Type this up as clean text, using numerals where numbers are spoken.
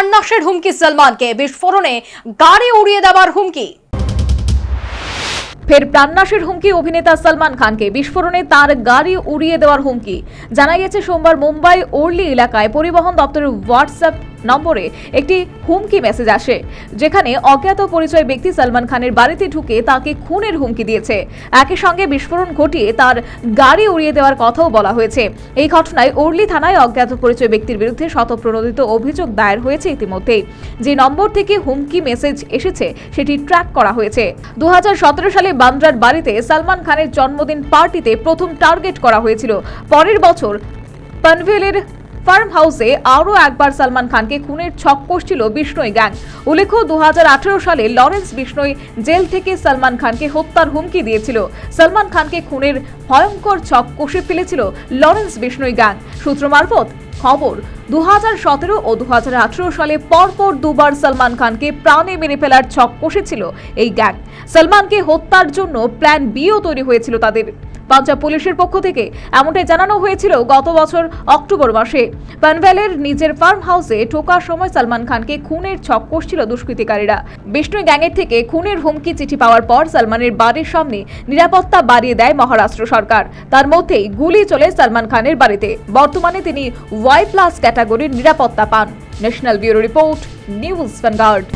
প্রাণনাশের হুমকি সলমানকে, বিস্ফোরণে গাড়ি উড়িয়ে দেওয়ার হুমকি। ফের প্রাণনাশের হুমকি অভিনেতা সলমান খানকে, বিস্ফোরণে তার গাড়ি উড়িয়ে দেওয়ার হুমকি। জানা গেছে সোমবার মুম্বাই ওর্লি এলাকায় পরিবহন দপ্তরের হোয়াটসঅ্যাপ নম্বরে একটি হুমকি মেসেজ আসে, যেখানে অজ্ঞাত পরিচয় ব্যক্তি সলমান খানের বাড়িতে ঢুকে তাকে খুনের হুমকি দিয়েছে। একই সঙ্গে বিস্ফোরণ ঘটিয়ে তার গাড়ি উড়িয়ে দেওয়ার কথাও বলা হয়েছে। এই ঘটনায় ওর্লি থানায় অজ্ঞাত পরিচয় ব্যক্তির বিরুদ্ধে শতপ্রণোদিত অভিযোগ দায়ের হয়েছে ইতিমধ্যেই। যে নম্বর থেকে হুমকি মেসেজ এসেছে সেটি ট্র্যাক করা হয়েছে। 2017 সালে বান্দ্রার বাড়িতে সলমান খানের জন্মদিন পার্টিতে প্রথম টার্গেট করা হয়েছিল। পরের বছর পনভেলের ফার্ম হাউসে আরও একবার সলমান খানকে খুনের ছক কষছিল বিষ্ণই গ্যাং। উল্লেখ্য, 2018 সালে লরেন্স বিষ্ণই জেল থেকে সলমান খানকে হত্যার হুমকি দিয়েছিল। সলমান খানকে খুনের ভয়ঙ্কর ছক কষে ফেলেছিল লরেন্স বিষ্ণই গ্যাং। সূত্র মারফত খবর, 2017 ও 2018 সালে পরপর দুবার সলমান খানকে প্রাণে মেরে ফেলার ছক কষেছিল এই গ্যাং। সলমানকে হত্যার জন্য প্ল্যান বিও তৈরি হয়েছিল তাদের। পাঞ্জাব পুলিশের পক্ষ থেকে এমনটাই জানানো হয়েছিল গত বছর অক্টোবর মাসে। পনভেলের নিজের ফার্ম হাউসে ঢোকার সময় সলমান খানকে খুনের ছক কষছিল দুষ্কৃতিকারীরা। বিষ্ণু গ্যাংয়ের থেকে খুনের হুমকি চিঠি পাওয়ার পর সলমানের বাড়ির সামনে নিরাপত্তা বাড়িয়ে দেয় মহারাষ্ট্র সরকার। তার মধ্যেই গুলি চলে সলমান খানের বাড়িতে। বর্তমানে তিনি Y+ ক্যাটাগরির নিরাপত্তা পান। National bureau report, news vanguard.